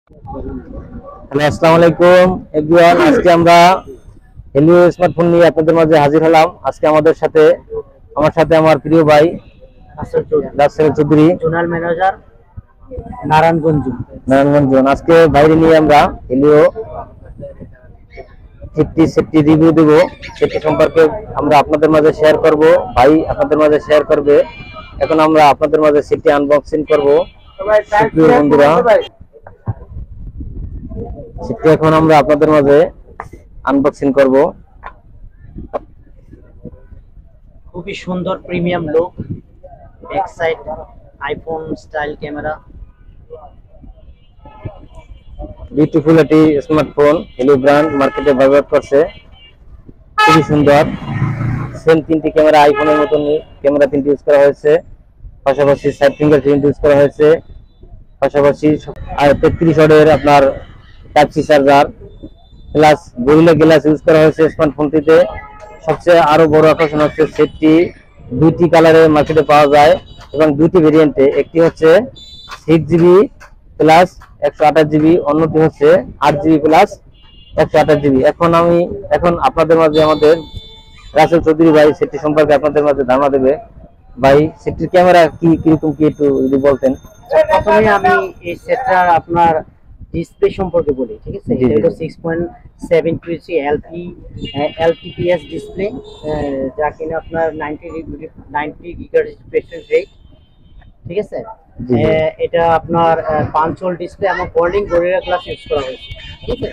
Hello, আসসালামু আলাইকুম everyone. আজকে আমরা হেলিও স্মার্টফোন নিয়ে আপনাদের মাঝে হাজির হলাম। আজকে আমার সাথে আমার প্রিয় ভাই রাসেল চৌধুরী, জোনাল ম্যানেজার, নারায়ণগঞ্জ। আজকে বাইরে নিয়ে আমরা হেলিও 50 সেটটি রিভিউ দেব। সেটি সম্পর্কে আমরা আপনাদের মাঝে শেয়ার করব, ভাই আপনাদের মাঝে শেয়ার করবে। এখন আমরা আপনাদের মাঝে সেটটি আনবক্সিং করব। প্রিয় বন্ধুরা, সেটি এখন আমরা আপনাদের মাঝে আনবক্সিং করব। খুবই সুন্দর premium look, back side iPhone style camera. Beautiful একটি স্মার্টফোন হেলিও ব্র্যান্ড মার্কেটে ব্যবহার করছে, খুবই সুন্দর। সেম তিনটি ক্যামেরা, আইফোনের মতনই ক্যামেরা তিনটি ইউজ করা হয়েছে। পাশাপাশি সাইড ফিঙ্গারপ্রিন্ট ইউজ করা হয়েছে। পাশাপাশি 33 ওয়াটের আপনার type C charger plus Gorilla glass use করা হয়েছে স্মার্টফোনটিতে। সবচেয়ে আরো বড় আকর্ষণ হচ্ছে সেটটি দুইটি কালারে মার্কেটে পাওয়া যায় এবং দুইটি ভেরিয়েন্টে। একটি হচ্ছে 6GB প্লাস 128GB, অন্যটি হচ্ছে 8GB প্লাস 128GB। এখন আপনাদের মাঝে আমাদের রাসেল চৌধুরী ভাই সেটটি সম্পর্কে আপনাদের মাঝে ধারণা দেবে। ভাই, সেটটির ক্যামেরা কিরকম কি একটু যদি বলতেন। প্রথমে আমি এই সেটটার আপনার ডিসপ্লে সম্পর্কে বলি, ঠিক আছে? এটা হলো 6.7 এলটিপিএস ডিসপ্লে, যা কিনা আপনার 90 গিগাহার্টজ রিফ্রেশ রেট, ঠিক আছে? এটা আপনার পাঞ্চল ডিসপ্লে এবং গোল্ডিং গরিলা গ্লাস ইউজ করা হয়েছে, ঠিক আছে?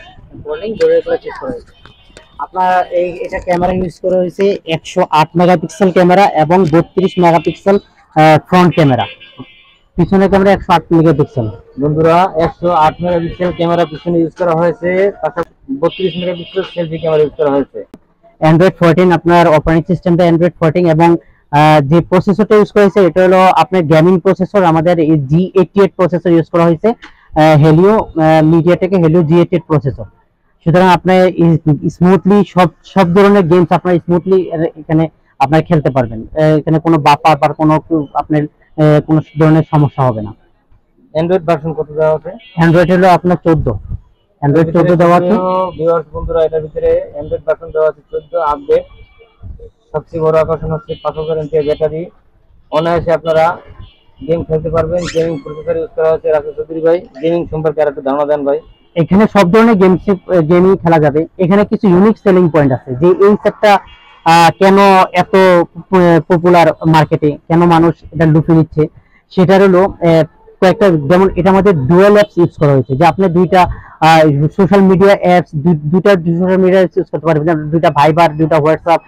গোল্ডিং গরিলা গ্লাস ইউজ করা হয়েছে। আপনার এটা ক্যামেরা ইউজ করা হয়েছে 108 মেগাপিক্সেল ক্যামেরা এবং 32 মেগাপিক্সেল ফ্রন্ট ক্যামেরা। পিছনের ক্যামেরা 108 মেগাপিক্সেল। বন্ধুরা, 108 মেগাপিক্সেল ক্যামেরা পিছনে ইউজ করা হয়েছে, পাশাপাশি 32 মেগাপিক্সেল সেলফি ক্যামেরা ইউজ করা হয়েছে। অ্যান্ড্রয়েড 14 আপনার অপারেটিং সিস্টেমটা অ্যান্ড্রয়েড 14 এবং যে প্রসেসরটা ইউজ করা হয়েছে এটা হলো আপনার গেমিং প্রসেসর, আমাদের G88 প্রসেসর ইউজ করা হয়েছে, হেলিও মিডিয়াটেকের হেলিও G88 প্রসেসর। সুতরাং আপনার স্মুথলি সব ধরনের গেমস আপনার স্মুথলি এখানে আপনার খেলতে পারবেন। এখানে কোনো বাফার বা কোনো আপনার কোনো ধরনের সমস্যা হবে না। অ্যান্ড্রয়েড ভার্সন কত দেওয়া আছে? অ্যান্ড্রয়েড হলো আপনার 14, অ্যান্ড্রয়েড 14 দেওয়া আছে। ভিউয়ার্স বন্ধুরা, এটার ভিতরে অ্যান্ড্রয়েড ভার্সন দেওয়া আছে 14 আপডেট। সবচেয়ে বড় আকর্ষণ হচ্ছে 5000 mAh ব্যাটারি। অনায়াসে আপনারা গেম খেলতে পারবেন। গেমিং প্রসেসর ইউজ করা হচ্ছে। রাসেল চৌধুরী ভাই, গেমিং সম্পর্কে আর একটু ধারণা দেন ভাই। এখানে সব ধরনের গেমই খেলা যাবে। এখানে কিছু ইউনিক সেলিং পয়েন্ট আছে, যে এই সেটটা কেন এত পপুলার মার্কেটে, কেন মানুষ এটা লুফে নিচ্ছে। সেটা হলো কয়েকটা, যেমন এটা আমাদের ডুয়াল অ্যাপস ইউজ করা হয়েছে, যে আপনি দুইটা সোশ্যাল মিডিয়া অ্যাপস, দুইটা সোশ্যাল মিডিয়া ইউজ করতে পারবেন। দুইটা ভাইবার, দুইটা হোয়াটসঅ্যাপ,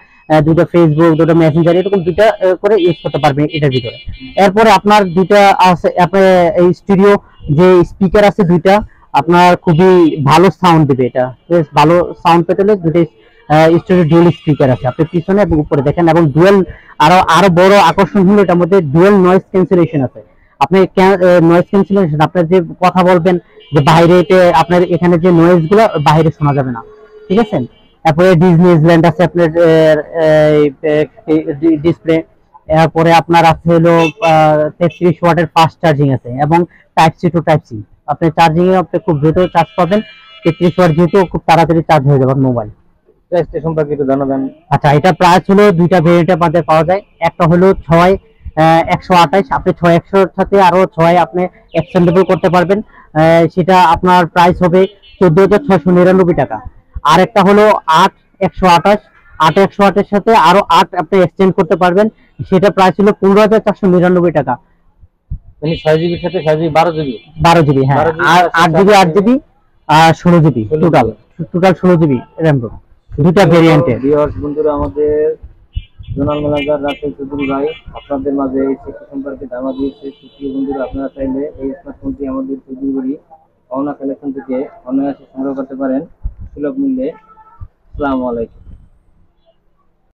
দুইটা ফেসবুক, দুটো মেসেঞ্জার, এরকম দুইটা করে ইউজ করতে পারবেন এটার ভিতরে। এরপরে আপনার দুইটা আছে, আপনার এই স্টুডিও যে স্পিকার আছে দুইটা, আপনার খুবই ভালো সাউন্ড দিবে। এটা বেশ ভালো সাউন্ড পেতে হলে দুটো স্টুডিও ডুয়াল স্পিকার আছে, আপনি পিছনে এবং উপরে দেখেন। এবং ডুয়াল আরো বড় আকর্ষণ হলো এটার মধ্যে ডুয়াল নয়েজ ক্যান্সেলেশন আছে। আপনি নয়েজ ক্যান্সেলেশন, আপনার যে কথা বলবেন যে বাইরে, আপনার এখানে যে নয়েজ গুলো বাইরে শোনা যাবে না, ঠিক আছে? তারপরে ডিজনিল্যান্ড আছে আপনার ডিসপ্লে। এরপরে আপনার আছে হলো 33 ওয়াটের ফাস্ট চার্জিং আছে এবং type C to type C. আপনি চার্জিং এ আপনি খুব দ্রুত চার্জ পাবেন। 33 ওয়াট যেহেতু খুব তাড়াতাড়ি চার্জ হয়ে যাবে মোবাইল। প্রাইসটা সম্পর্কে একটু ধারণা দেন। আচ্ছা, এটা প্রাইস হলো দুইটা ভেরিয়েন্টের মধ্যে পাওয়া যায়। একটা হলো 128, আপনি 6100 এর সাথে আরো 6 আপনি এক্সটেন্ডেবল করতে পারবেন। সেটা আপনার প্রাইস হবে 14699 টাকা। আর একটা হলো 8128, 8128 এর সাথে আরো 8 আপনি এক্সটেন্ড করতে পারবেন। সেটা প্রাইস হলো 15499 টাকা। মানে 6GB এর সাথে 6GB 12GB 12GB, হ্যাঁ, আর 8GB 8GB আর 16GB, total 16GB RAM ROM, দুটো ভেরিয়েন্টে। ভিউয়ার্স বন্ধুরা, আমাদের জোনাল ম্যানেজার রাসেল চৌধুরী ভাই আপনাদের মাঝে এই সেট সম্পর্কে ধারণা দিয়েছে। সুপ্রিয় বন্ধুরা, আপনারা চাইলে এই স্মার্টফোনটি আমাদের চৌধুরী পাওনা কালেকশন থেকে অনায়াসে সংগ্রহ করতে পারেন সুলভ মূল্যে। আসসালামু আলাইকুম।